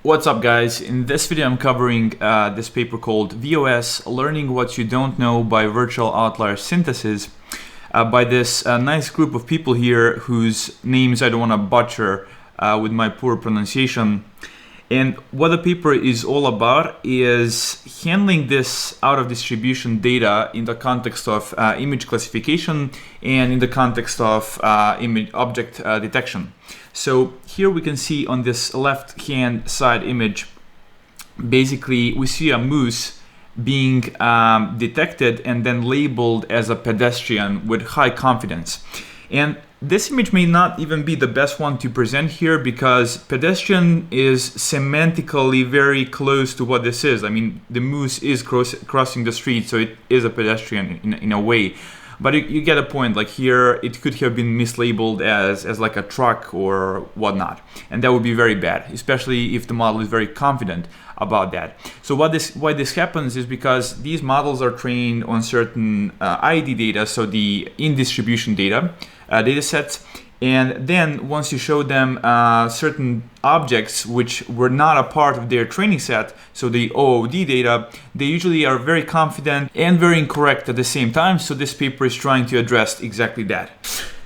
What's up, guys? In this video I'm covering this paper called VOS, Learning What You Don't Know by Virtual Outlier Synthesis by this nice group of people here whose names I don't want to butcher with my poor pronunciation. And what the paper is all about is handling this out of distribution data in the context of image classification and in the context of image object detection. So here we can see on this left hand side image, basically we see a moose being detected and then labeled as a pedestrian with high confidence. And this image may not even be the best one to present here because pedestrian is semantically very close to what this is. I mean, the moose is crossing the street, so it is a pedestrian in a way. But you get a point, like here it could have been mislabeled as like a truck or whatnot. And that would be very bad, especially if the model is very confident about that. So why this happens is because these models are trained on certain ID data, so the in-distribution data sets. And then once you show them certain objects which were not a part of their training set, so the OOD data, they usually are very confident and very incorrect at the same time. So this paper is trying to address exactly that.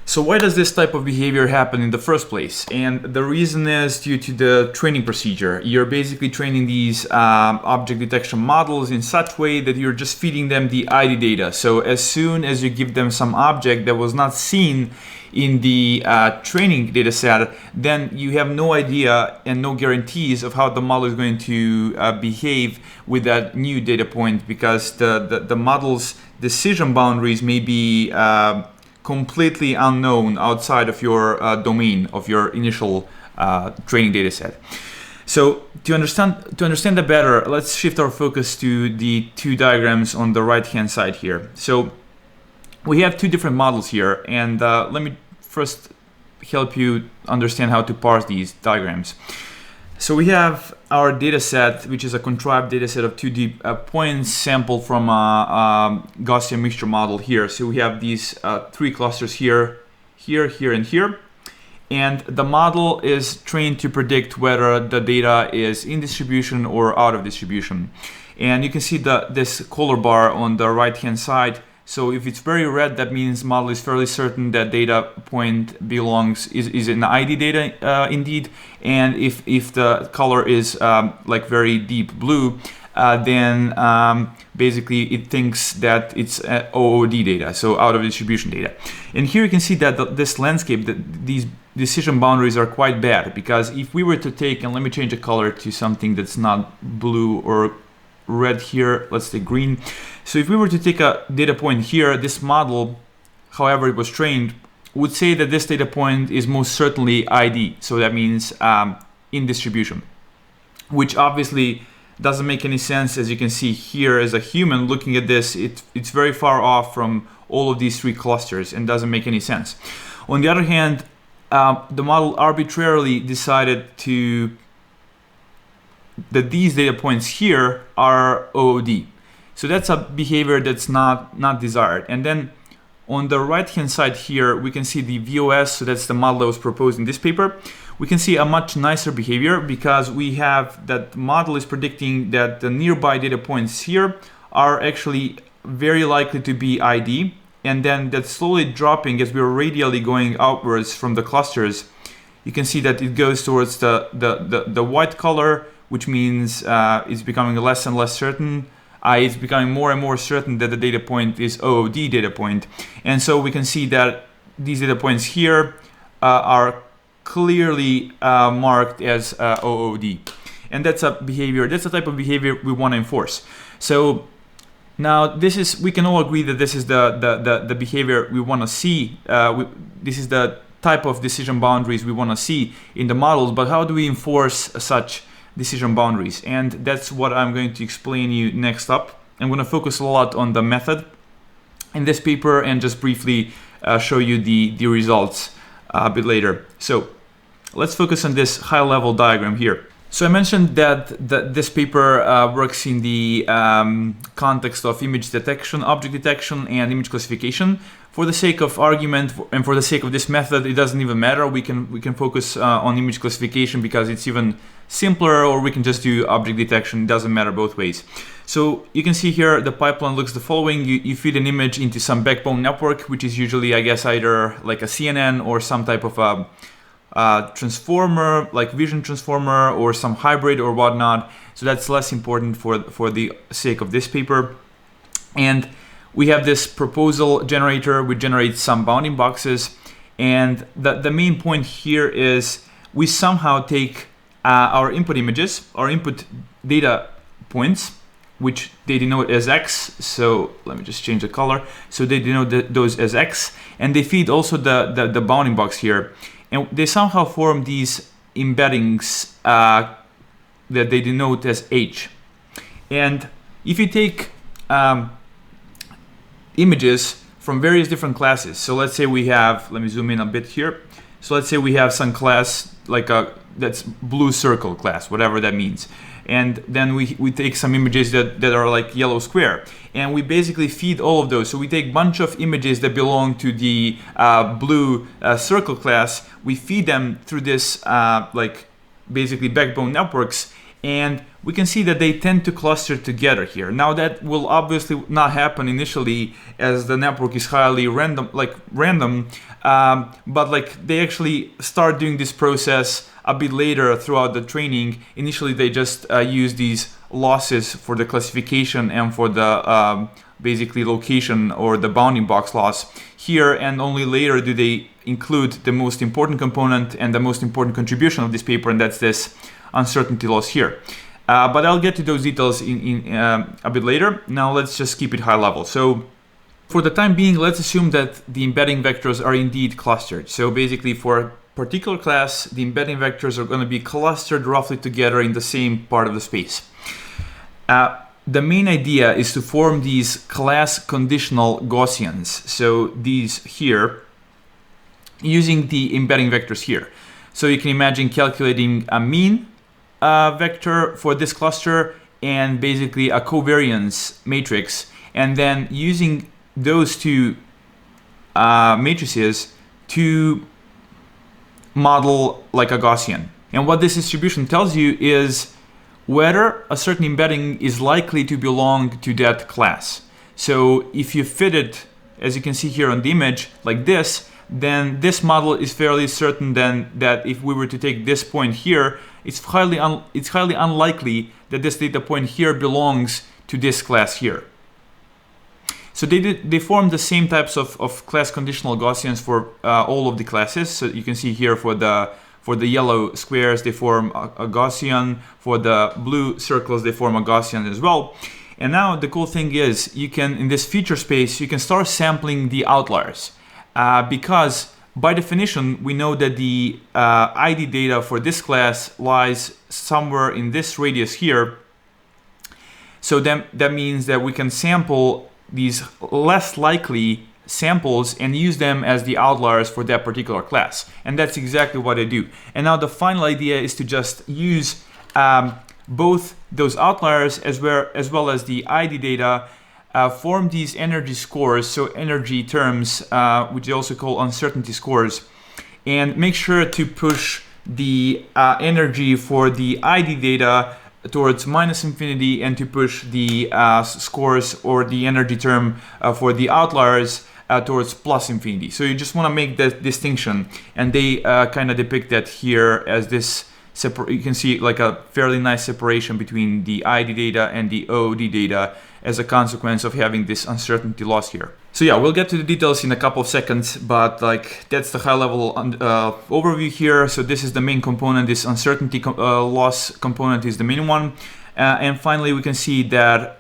So why does this type of behavior happen in the first place? And the reason is due to the training procedure. You're basically training these object detection models in such way that you're just feeding them the ID data. So as soon as you give them some object that was not seen in the training data set, then you have no idea and no guarantees of how the model is going to behave with that new data point, because the model's decision boundaries may be completely unknown outside of your domain of your initial training data set. So to understand that better, let's shift our focus to the two diagrams on the right hand side here. So we have two different models here, and let me first help you understand how to parse these diagrams. So we have our data set, which is a contrived data set of 2D points sampled from a Gaussian mixture model here. So we have these three clusters here, here, and here. And the model is trained to predict whether the data is in distribution or out of distribution. And you can see this color bar on the right-hand side. So if it's very red, that means model is fairly certain that data point is in ID data indeed. And if the color is like very deep blue, then basically it thinks that it's OOD data, so out of distribution data. And here you can see that this landscape, these decision boundaries are quite bad, because if we were to take, and let me change the color to something that's not blue or red here, let's say green. So if we were to take a data point here, this model, however it was trained, would say that this data point is most certainly ID. So that means in distribution, which obviously doesn't make any sense. As you can see here, as a human looking at this, it's very far off from all of these three clusters and doesn't make any sense. On the other hand, the model arbitrarily decided that these data points here are OOD. So that's a behavior that's not desired. And then on the right hand side here, we can see the VOS, so that's the model that was proposed in this paper. We can see a much nicer behavior because we have that model is predicting that the nearby data points here are actually very likely to be ID. And then that's slowly dropping as we're radially going outwards from the clusters. You can see that it goes towards the white color, which means it's becoming less and less certain. It's becoming more and more certain that the data point is OOD data point. And so we can see that these data points here are clearly marked as OOD. And that's a type of behavior we want to enforce. So now we can all agree that this is the behavior we want to see. This is the type of decision boundaries we want to see in the models, but how do we enforce such decision boundaries? And that's what I'm going to explain you next up. I'm going to focus a lot on the method in this paper and just briefly show you the results a bit later. So let's focus on this high-level diagram here. So I mentioned that this paper works in the context of image detection, object detection, and image classification. For the sake of argument and for the sake of this method, it doesn't even matter. We can focus on image classification because it's even simpler, or we can just do object detection. It doesn't matter both ways. So you can see here the pipeline looks the following. You feed an image into some backbone network, which is usually, I guess, either like a CNN or some type of a transformer, like vision transformer, or some hybrid or whatnot. So that's less important for the sake of this paper. And we have this proposal generator, which generates some bounding boxes. And the main point here is we somehow take our input images, our input data points, which they denote as X. So let me just change the color. So they denote those as X, and they feed also the bounding box here. And they somehow form these embeddings that they denote as H. And if you take images from various different classes, so let's say we have, let me zoom in a bit here. So let's say we have some class like that's blue circle class, whatever that means. And then we take some images that are like yellow square, and we basically feed all of those. So we take a bunch of images that belong to the blue circle class, we feed them through this like basically backbone networks, and we can see that they tend to cluster together here. Now that will obviously not happen initially, as the network is highly random, but like they actually start doing this process a bit later throughout the training. Initially they just use these losses for the classification and for the basically location or the bounding box loss here, and only later do they include the most important component and the most important contribution of this paper, and that's this uncertainty loss here. But I'll get to those details in a bit later. Now let's just keep it high level. So for the time being, let's assume that the embedding vectors are indeed clustered. So basically for a particular class, the embedding vectors are going to be clustered roughly together in the same part of the space. The main idea is to form these class conditional Gaussians. So these here, using the embedding vectors here. So you can imagine calculating a mean vector for this cluster and basically a covariance matrix, and then using those two matrices to model like a Gaussian. And what this distribution tells you is whether a certain embedding is likely to belong to that class. So if you fit it, as you can see here on the image, like this, then this model is fairly certain then that if we were to take this point here, it's highly unlikely that this data point here belongs to this class here. So they form the same types of class conditional Gaussians for all of the classes. So you can see here for the yellow squares, they form a Gaussian. For the blue circles, they form a Gaussian as well. And now the cool thing is, you can, in this feature space, you can start sampling the outliers. Because by definition, we know that the ID data for this class lies somewhere in this radius here. So that means that we can sample these less likely samples and use them as the outliers for that particular class. And that's exactly what I do. And now the final idea is to just use both those outliers as well as the ID data, form these energy scores, so energy terms, which they also call uncertainty scores, and make sure to push the energy for the ID data towards -infinity, and to push the scores or the energy term for the outliers towards +infinity. So you just want to make that distinction, and they kind of depict that here as this. You can see like a fairly nice separation between the ID data and the OOD data as a consequence of having this uncertainty loss here. So yeah, we'll get to the details in a couple of seconds, but like that's the high level overview here. So this is the main component. This uncertainty loss component is the main one. And finally, we can see that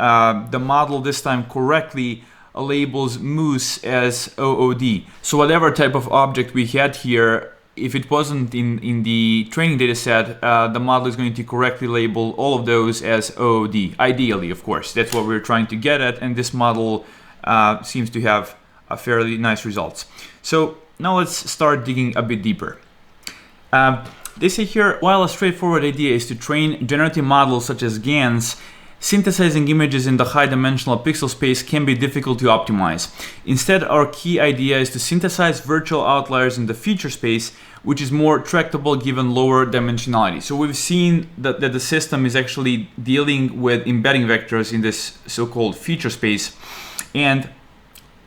the model this time correctly labels moose as OOD. So whatever type of object we had here, if it wasn't in the training data set, the model is going to correctly label all of those as OOD, ideally, of course. That's what we're trying to get at, and this model seems to have a fairly nice results. So now let's start digging a bit deeper. They say here, while a straightforward idea is to train generative models such as GANs synthesizing images in the high-dimensional pixel space can be difficult to optimize. Instead, our key idea is to synthesize virtual outliers in the feature space, which is more tractable given lower dimensionality. So we've seen that the system is actually dealing with embedding vectors in this so-called feature space. And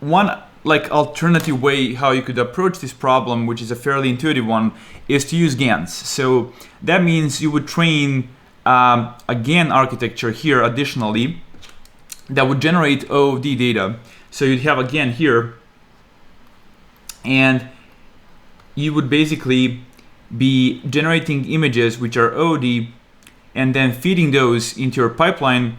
one alternative way how you could approach this problem, which is a fairly intuitive one, is to use GANs. So that means you would train a GAN architecture here additionally that would generate OOD data. So you'd have a GAN here, and you would basically be generating images which are OOD and then feeding those into your pipeline.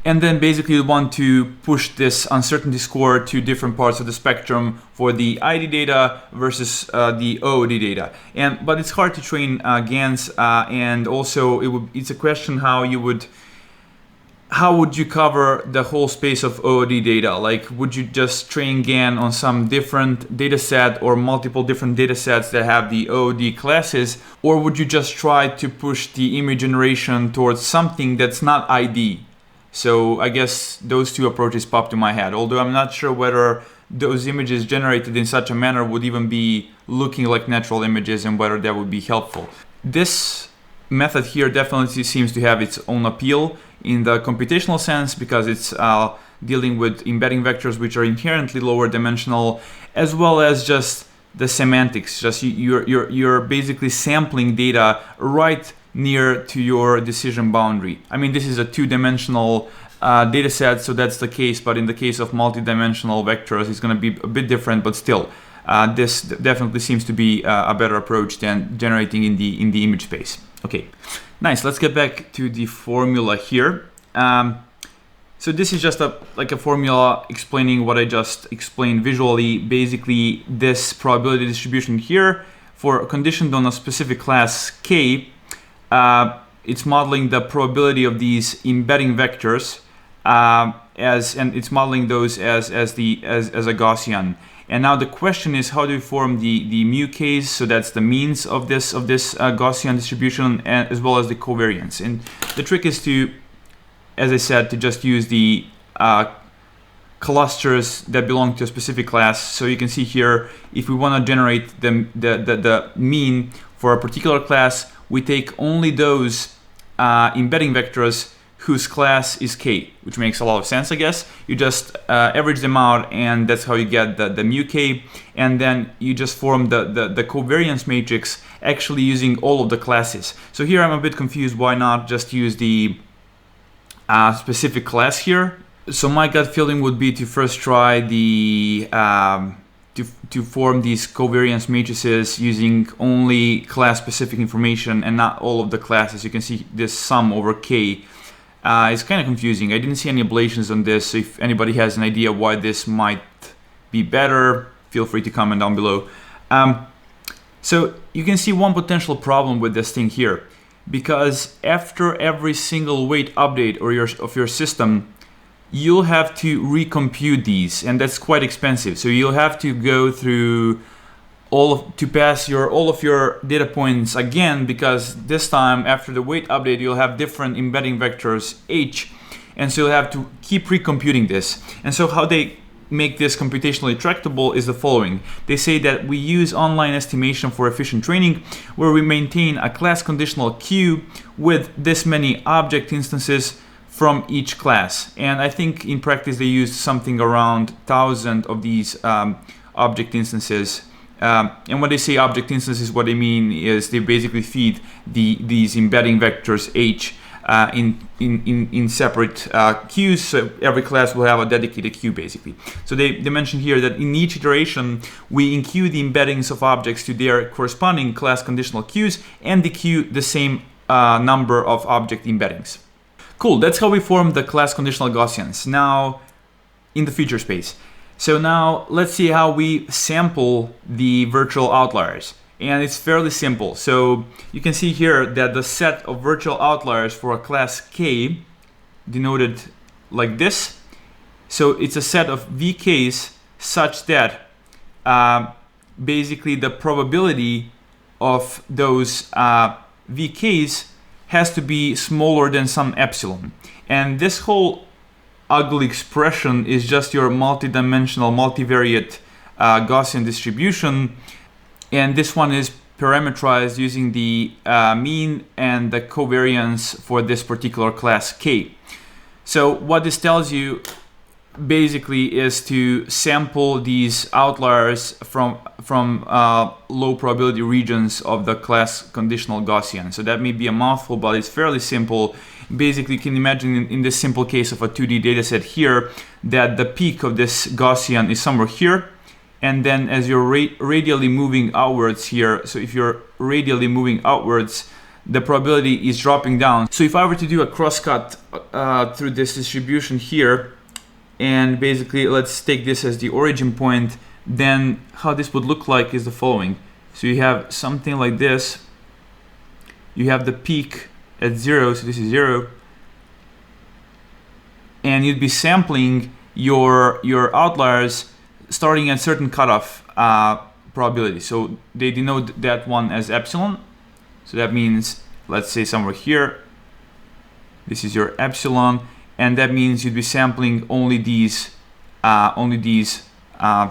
And then basically you want to push this uncertainty score to different parts of the spectrum for the ID data versus the OOD data. But it's hard to train GANs, and also it's a question how would you cover the whole space of OOD data? Like, would you just train GAN on some different data set or multiple different data sets that have the OOD classes? Or would you just try to push the image generation towards something that's not ID? So I guess those two approaches pop to my head, although I'm not sure whether those images generated in such a manner would even be looking like natural images and whether that would be helpful. This method here definitely seems to have its own appeal in the computational sense because it's dealing with embedding vectors which are inherently lower dimensional, as well as just the semantics. Just you're basically sampling data right near to your decision boundary. I mean, this is a two-dimensional data set, so that's the case, but in the case of multi-dimensional vectors, it's going to be a bit different, but still, this definitely seems to be a better approach than generating in the image space. Okay, nice. Let's get back to the formula here. So this is just a formula explaining what I just explained visually. Basically, this probability distribution here for conditioned on a specific class K, it's modeling the probability of these embedding vectors and it's modeling those as a Gaussian. And now the question is, how do we form the mu k's? So that's the means of this Gaussian distribution, as well as the covariance. And the trick is to, as I said, to just use the clusters that belong to a specific class. So you can see here, if we want to generate the mean for a particular class, we take only those embedding vectors whose class is K, which makes a lot of sense, I guess. You just average them out, and that's how you get the mu K. And then you just form the covariance matrix actually using all of the classes. So here I'm a bit confused. Why not just use the specific class here? So my gut feeling would be to first try the to form these covariance matrices using only class-specific information and not all of the classes. You can see this sum over K. It's kind of confusing. I didn't see any ablations on this. So if anybody has an idea why this might be better, feel free to comment down below. So you can see one potential problem with this thing here, because after every single weight update of your system, you'll have to recompute these, and that's quite expensive. So you'll have to go through pass all of your data points again, because this time after the weight update you'll have different embedding vectors H, and so you'll have to keep recomputing this. And so how they make this computationally tractable is the following. They say that we use online estimation for efficient training, where we maintain a class conditional queue with this many object instances from each class. And I think in practice they used something around 1,000 of these object instances. And when they say object instances, what they mean is they basically feed these embedding vectors H in separate queues. So every class will have a dedicated queue basically. So they mention here that in each iteration we enqueue the embeddings of objects to their corresponding class conditional queues and dequeue the same number of object embeddings. Cool, that's how we form the class conditional Gaussians now in the feature space. So now let's see how we sample the virtual outliers. And it's fairly simple. So you can see here that the set of virtual outliers for a class K, denoted like this. So it's a set of VKs such that basically the probability of those VKs has to be smaller than some epsilon. And this whole ugly expression is just your multidimensional, multivariate Gaussian distribution. And this one is parameterized using the mean and the covariance for this particular class K. So what this tells you basically is to sample these outliers from low probability regions of the class conditional Gaussian. So that may be a mouthful, but it's fairly simple. Basically, you can imagine in this simple case of a 2D dataset here that the peak of this Gaussian is somewhere here, and then as you're radially moving outwards here, so if you're radially moving outwards, the probability is dropping down. So if I were to do a crosscut through this distribution here, and basically let's take this as the origin point, then how this would look like is the following. So you have something like this. You have the peak at 0, so this is 0. And you'd be sampling your outliers starting at certain cutoff probability. So they denote that one as epsilon. So that means, let's say somewhere here, this is your epsilon. And that means you'd be sampling only these data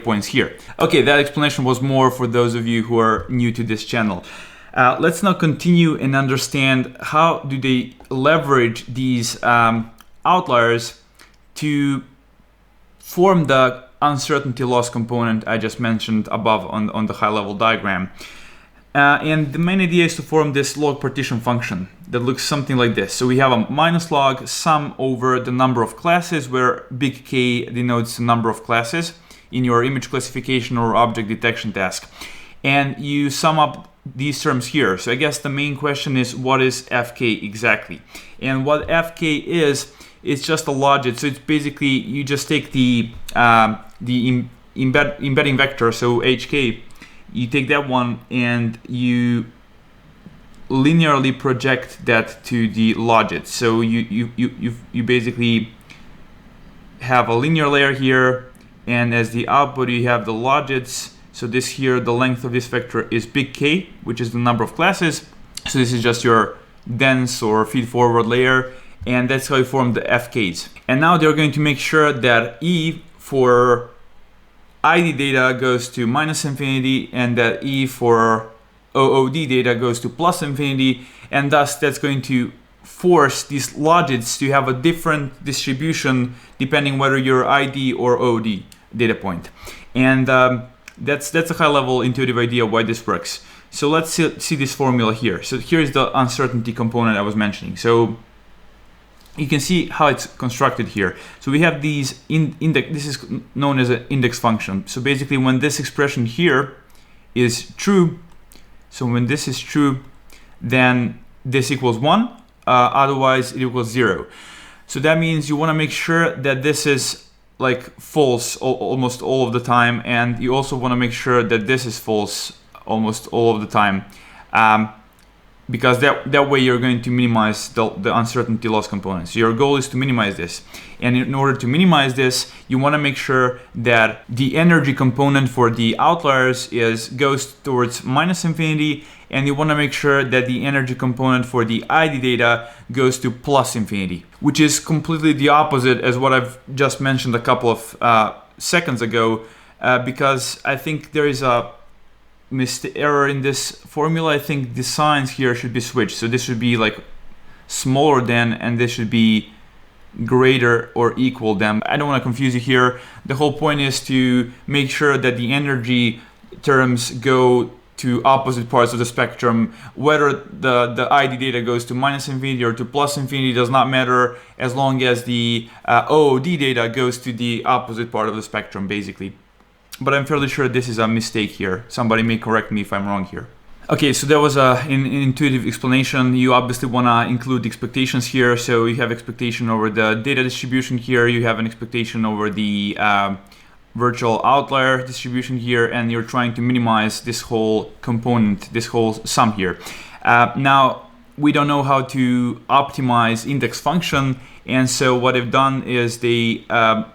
points here. Okay, that explanation was more for those of you who are new to this channel. Let's now continue and understand how do they leverage these outliers to form the uncertainty loss component I just mentioned above on the high-level diagram. And the main idea is to form this log partition function that looks something like this. So we have a minus log sum over the number of classes, where big K denotes the number of classes in your image classification or object detection task. And you sum up these terms here. So I guess the main question is, what is Fk exactly? And what Fk is just a logit. So it's basically, you just take the embedding vector, so Hk, you take that one and you linearly project that to the logit. So you basically have a linear layer here, and as the output you have the logits. So this here, the length of this vector is big K, which is the number of classes. So this is just your dense or feed forward layer, and that's how you form the FKs. And now they're going to make sure that E for ID data goes to minus infinity, and that E for OOD data goes to plus infinity, and thus that's going to force these logits to have a different distribution depending whether you're ID or OOD data point. And that's a high-level intuitive idea why this works. So let's see this formula here. So here's the uncertainty component I was mentioning. So you can see how it's constructed here. So we have these index. This is known as an index function. So basically, when this expression here is true, so when this is true, then this equals 1. Otherwise, it equals 0. So that means you want to make sure that this is like false almost all of the time, and you also want to make sure that this is false almost all of the time. Because that way you're going to minimize the uncertainty loss component. So your goal is to minimize this. And in order to minimize this, you want to make sure that the energy component for the outliers goes towards minus infinity, and you want to make sure that the energy component for the ID data goes to plus infinity, which is completely the opposite as what I've just mentioned a couple of seconds ago, because I think there is a error in this formula. I think the signs here should be switched. So this should be like smaller than, and this should be greater or equal than. I don't want to confuse you here. The whole point is to make sure that the energy terms go to opposite parts of the spectrum. Whether the ID data goes to minus infinity or to plus infinity does not matter, as long as the OOD data goes to the opposite part of the spectrum, basically. But I'm fairly sure this is a mistake here. Somebody may correct me if I'm wrong here. Okay, so that was an intuitive explanation. You obviously want to include expectations here. So you have expectation over the data distribution here. You have an expectation over the virtual outlier distribution here. And you're trying to minimize this whole component, this whole sum here. Now, we don't know how to optimize index function. And so what they've done is they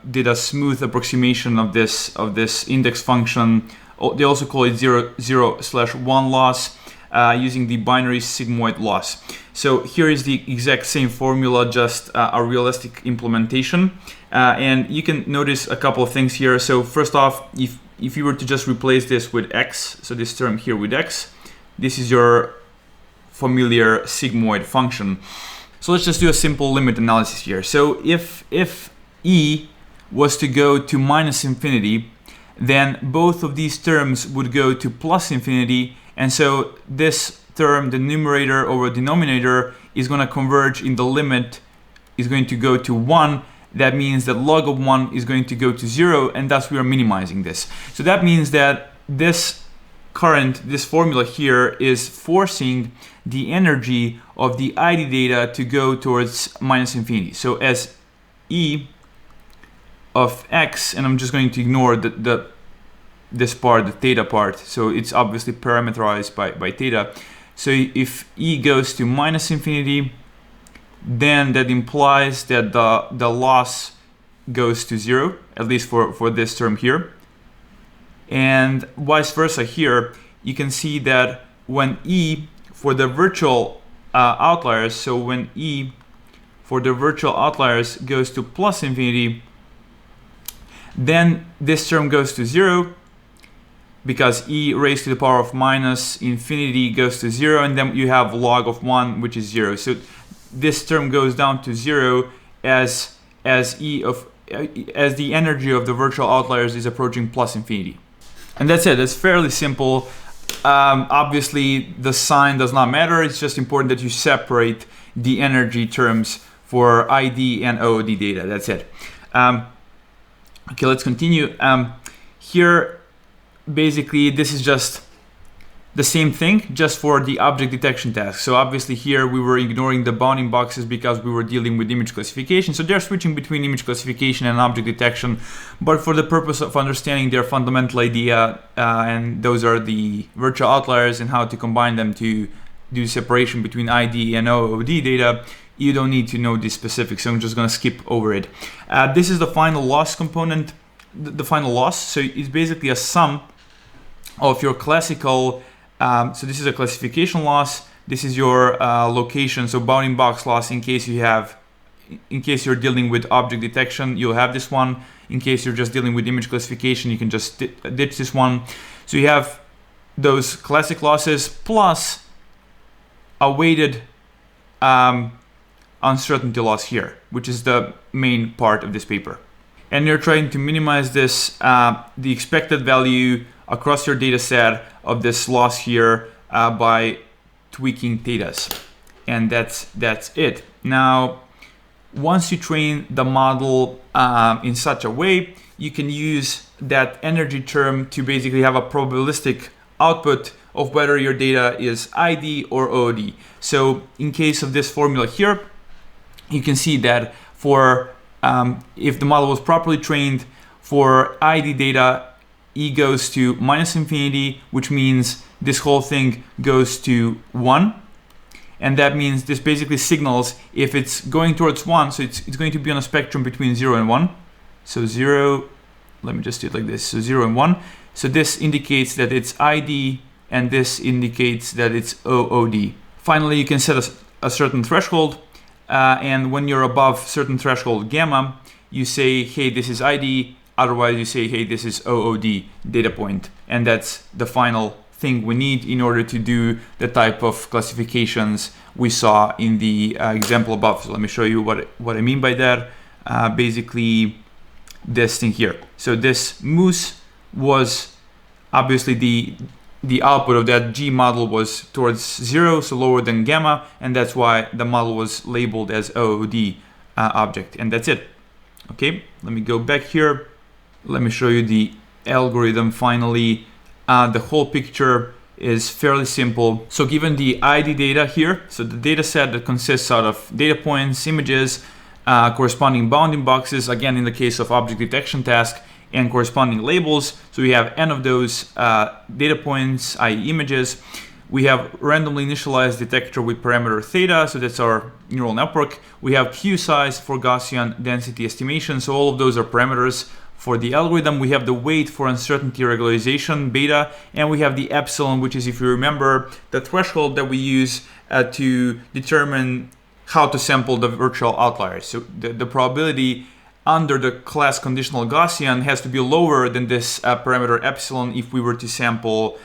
did a smooth approximation of this index function. They also call it 0/1 loss. using the binary sigmoid loss. So here is the exact same formula, just a realistic implementation. And you can notice a couple of things here. So first off, if you were to just replace this with x, so this term here with x, this is your familiar sigmoid function. So let's just do a simple limit analysis here. So if e was to go to minus infinity, then both of these terms would go to plus infinity, and so this term, the numerator over denominator, is going to converge in the limit, is going to go to 1. That means that log of 1 is going to go to 0, and thus we are minimizing this. So that means that this formula here is forcing the energy of the ID data to go towards minus infinity. So as e of x, and I'm just going to ignore this part, the theta part, so it's obviously parameterized by theta. So if e goes to minus infinity, then that implies that the loss goes to 0, at least for this term here. And vice versa here, you can see that when e for the virtual outliers, so when e for the virtual outliers goes to plus infinity, then this term goes to 0, because e raised to the power of minus infinity goes to 0, and then you have log of 1, which is 0. So this term goes down to 0 as the energy of the virtual outliers is approaching plus infinity. And that's it. That's fairly simple. Obviously, the sign does not matter. It's just important that you separate the energy terms for ID and OOD data. That's it. Okay, let's continue. Here, basically, this is just the same thing, just for the object detection task. So obviously here we were ignoring the bounding boxes because we were dealing with image classification. So they're switching between image classification and object detection, but for the purpose of understanding their fundamental idea, and those are the virtual outliers and how to combine them to do separation between ID and OOD data, you don't need to know this specific, so I'm just going to skip over it. This is the final loss component, the final loss. So it's basically a sum of your classical, so this is a classification loss, this is your location, so bounding box loss in case you're dealing with object detection, you'll have this one. In case you're just dealing with image classification, you can just ditch this one. So you have those classic losses plus a weighted uncertainty loss here, which is the main part of this paper. And you're trying to minimize this, the expected value across your data set of this loss here by tweaking thetas. And that's it. Now, once you train the model in such a way, you can use that energy term to basically have a probabilistic output of whether your data is ID or OOD. So in case of this formula here, you can see that for if the model was properly trained, for ID data, e goes to minus infinity, which means this whole thing goes to 1. And that means this basically signals if it's going towards 1, so it's going to be on a spectrum between 0 and 1. So 0, let me just do it like this, so 0 and 1. So this indicates that it's ID, and this indicates that it's OOD. Finally, you can set a certain threshold, and when you're above certain threshold gamma, you say, hey, this is ID, otherwise you say, hey, this is OOD data point. And that's the final thing we need in order to do the type of classifications we saw in the example above. So let me show you what I mean by that. Basically, this thing here. So this moose was obviously the output of that G model was towards 0, so lower than gamma, and that's why the model was labeled as OOD object, and that's it. Okay, let me go back here. Let me show you the algorithm finally. The whole picture is fairly simple. So given the ID data here, so the data set that consists out of data points, images, corresponding bounding boxes, again in the case of object detection task, and corresponding labels. So we have n of those data points, i.e. images. We have randomly initialized detector with parameter theta, so that's our neural network. We have Q size for Gaussian density estimation, so all of those are parameters for the algorithm. We have the weight for uncertainty regularization, beta, and we have the epsilon, which is, if you remember, the threshold that we use to determine how to sample the virtual outliers. So the probability under the class conditional Gaussian has to be lower than this parameter epsilon if we were to sample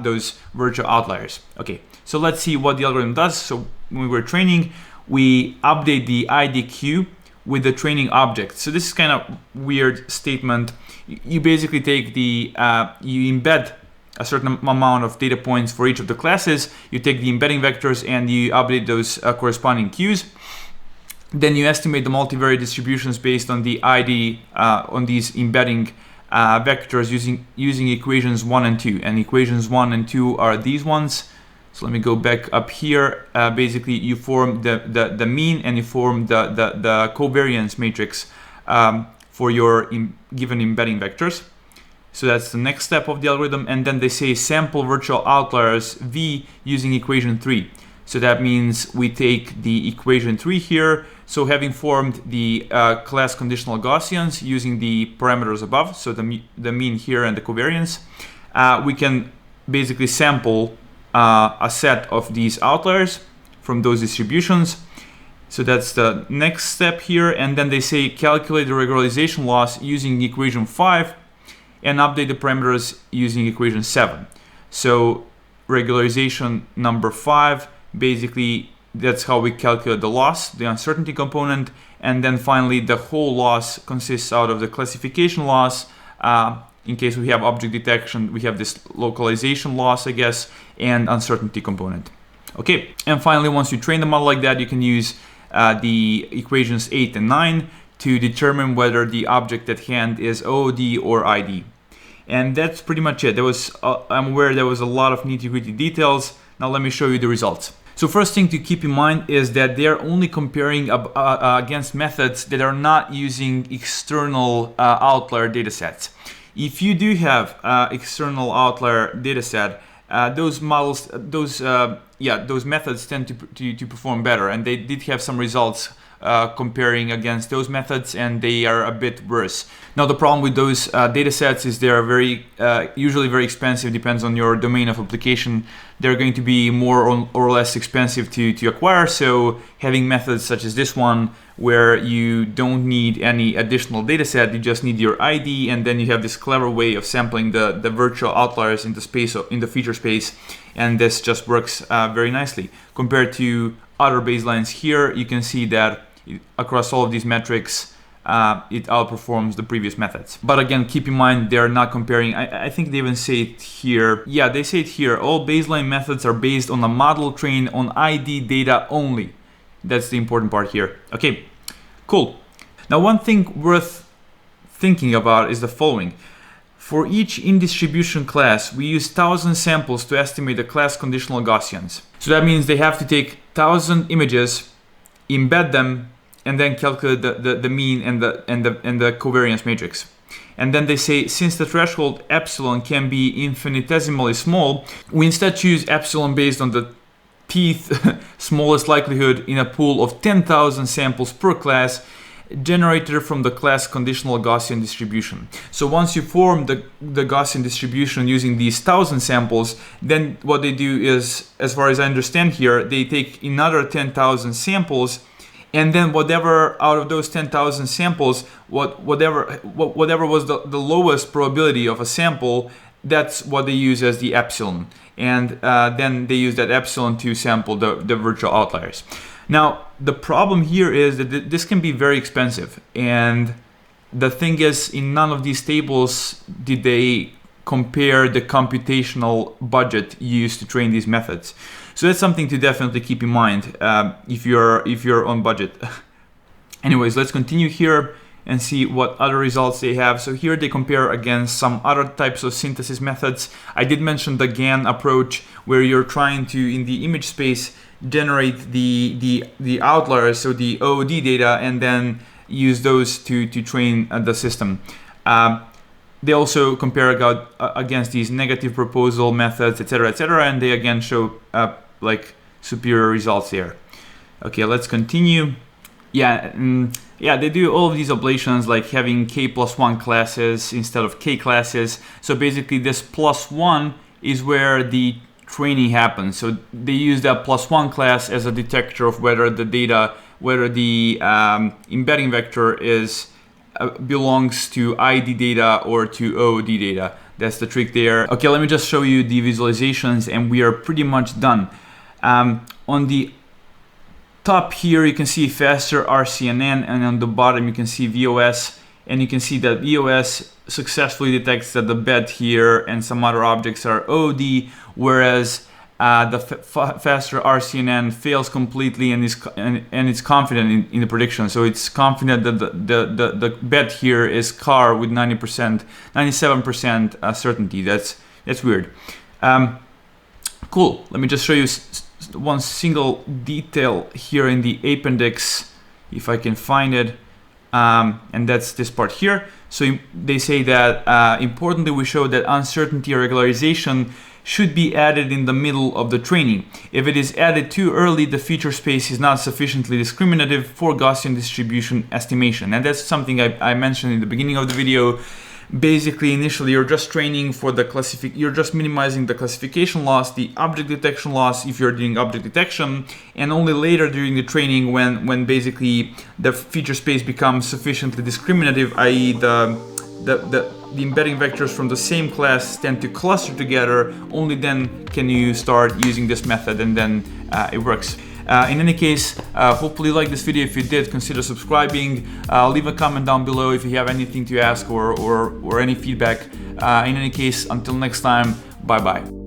those virtual outliers. Okay, so let's see what the algorithm does. So when we're training, we update the IDQ with the training object. So this is kind of weird statement. You basically take the, you embed a certain amount of data points for each of the classes. You take the embedding vectors and you update those corresponding Qs. Then you estimate the multivariate distributions based on the ID on these embedding vectors using equations 1 and 2. And equations 1 and 2 are these ones. So let me go back up here. Basically, you form the mean and you form the covariance matrix for your given embedding vectors. So that's the next step of the algorithm. And then they say sample virtual outliers V using equation 3. So that means we take the equation 3 here. So having formed the class conditional Gaussians using the parameters above, so the mean here and the covariance, we can basically sample a set of these outliers from those distributions. So that's the next step here. And then they say calculate the regularization loss using equation 5 and update the parameters using equation 7. So regularization number 5, basically that's how we calculate the loss, the uncertainty component. And then finally the whole loss consists out of the classification loss. In case we have object detection, we have this localization loss, I guess, and uncertainty component. Okay, and finally, once you train the model like that, you can use the equations 8 and 9 to determine whether the object at hand is OOD or ID. And that's pretty much it. There was, I'm aware there was a lot of nitty-gritty details. Now let me show you the results. So first thing to keep in mind is that they are only comparing against methods that are not using external outlier datasets. If you do have external outlier dataset, those models, those methods tend to perform better, and they did have some results comparing against those methods, and they are a bit worse. Now the problem with those data sets is they are usually very expensive. Depends on your domain of application. They're going to be more or less expensive to acquire. So having methods such as this one, where you don't need any additional data set, you just need your ID, and then you have this clever way of sampling the virtual outliers in the feature space, and this just works very nicely. Compared to other baselines here, you can see that across all of these metrics, it outperforms the previous methods. But again, keep in mind, they're not comparing. I think they even say it here. Yeah, they say it here. All baseline methods are based on a model trained on ID data only. That's the important part here. Okay, cool. Now, one thing worth thinking about is the following. For each in-distribution class, we use 1,000 samples to estimate the class conditional Gaussians. So that means they have to take 1,000 images, embed them, and then calculate the mean and the covariance matrix. And then they say, since the threshold epsilon can be infinitesimally small, we instead choose epsilon based on the pth smallest likelihood in a pool of 10,000 samples per class generated from the class conditional Gaussian distribution. So once you form the Gaussian distribution using these 1,000 samples, then what they do is, as far as I understand here, they take another 10,000 samples, and then whatever out of those 10,000 samples, whatever was the lowest probability of a sample, that's what they use as the epsilon. And then they use that epsilon to sample the virtual outliers. Now, the problem here is that this can be very expensive. And the thing is, in none of these tables did they compare the computational budget used to train these methods. So that's something to definitely keep in mind if you're on budget. Anyways, let's continue here and see what other results they have. So here they compare against some other types of synthesis methods. I did mention the GAN approach, where you're trying to, in the image space, generate the outliers, so the OOD data, and then use those to train the system. They also compare against these negative proposal methods, etc., and they again show like superior results there. Okay, let's continue. Yeah, they do all of these ablations, like having k+1 classes instead of k classes. So basically this +1 is where the training happens. So they use that +1 class as a detector of whether the data, whether the embedding vector is belongs to ID data or to OOD data. That's the trick there. Okay, let me just show you the visualizations and we are pretty much done. On the top here you can see faster RCNN, and on the bottom you can see VOS, and you can see that VOS successfully detects that the bed here and some other objects are OOD, whereas the faster RCNN fails completely and it's confident in the prediction. So it's confident that the bet here is car with 97% certainty. That's weird. Cool. Let me just show you one single detail here in the appendix, if I can find it, and that's this part here. So they say that importantly, we show that uncertainty or regularization should be added in the middle of the training. If it is added too early, the feature space is not sufficiently discriminative for Gaussian distribution estimation. And that's something I mentioned in the beginning of the video. Basically, initially you're just training for the you're just minimizing the classification loss, the object detection loss if you're doing object detection, and only later during the training when basically the feature space becomes sufficiently discriminative, i.e. the embedding vectors from the same class tend to cluster together, only then can you start using this method, and then it works. In any case, hopefully you liked this video. If you did, consider subscribing. Leave a comment down below if you have anything to ask or any feedback. In any case, until next time, bye bye.